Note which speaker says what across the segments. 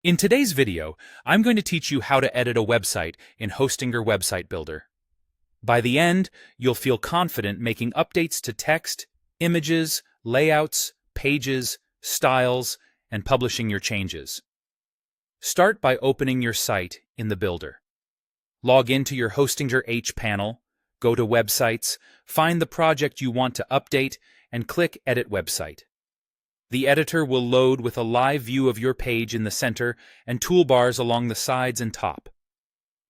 Speaker 1: In today's video, I'm going to teach you how to edit a website in Hostinger Website Builder. By the end, you'll feel confident making updates to text, images, layouts, pages, styles, and publishing your changes. Start by opening your site in the Builder. Log into your Hostinger H panel, go to Websites, find the project you want to update, and click Edit Website. The editor will load with a live view of your page in the center and toolbars along the sides and top.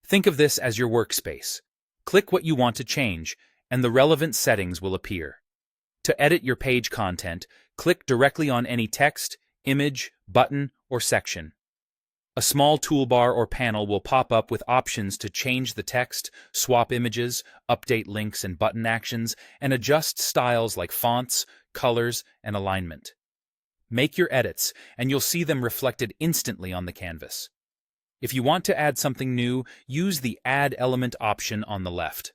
Speaker 1: Think of this as your workspace. Click what you want to change, and the relevant settings will appear. To edit your page content, click directly on any text, image, button, or section. A small toolbar or panel will pop up with options to change the text, swap images, update links and button actions, and adjust styles like fonts, colors, and alignment. Make your edits, and you'll see them reflected instantly on the canvas. If you want to add something new, use the Add Element option on the left.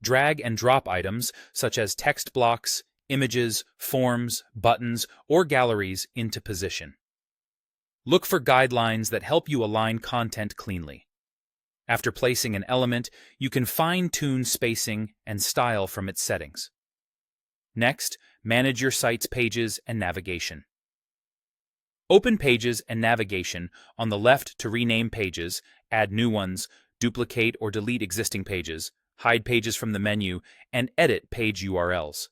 Speaker 1: Drag and drop items, such as text blocks, images, forms, buttons, or galleries into position. Look for guidelines that help you align content cleanly. After placing an element, you can fine-tune spacing and style from its settings. Next, manage your site's pages and navigation. Open Pages and Navigation on the left to rename pages, add new ones, duplicate or delete existing pages, hide pages from the menu, and edit page URLs.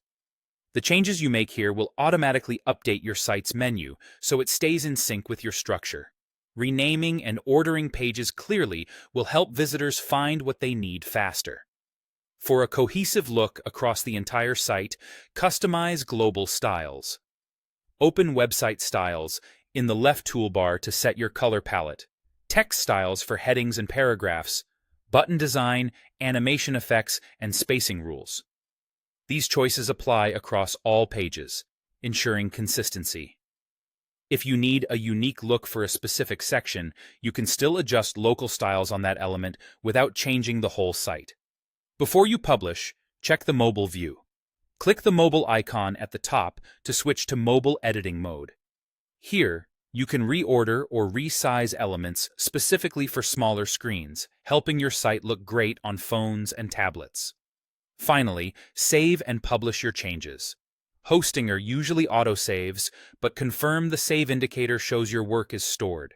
Speaker 1: The changes you make here will automatically update your site's menu so it stays in sync with your structure. Renaming and ordering pages clearly will help visitors find what they need faster. For a cohesive look across the entire site, customize global styles. Open Website Styles in the left toolbar to set your color palette, text styles for headings and paragraphs, button design, animation effects, and spacing rules. These choices apply across all pages, ensuring consistency. If you need a unique look for a specific section, you can still adjust local styles on that element without changing the whole site. Before you publish, check the mobile view. Click the mobile icon at the top to switch to mobile editing mode. Here, you can reorder or resize elements specifically for smaller screens, helping your site look great on phones and tablets. Finally, save and publish your changes. Hostinger usually autosaves, but confirm the save indicator shows your work is stored.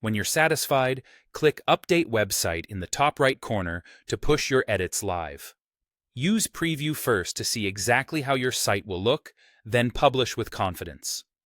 Speaker 1: When you're satisfied, click Update Website in the top right corner to push your edits live. Use Preview first to see exactly how your site will look, then publish with confidence.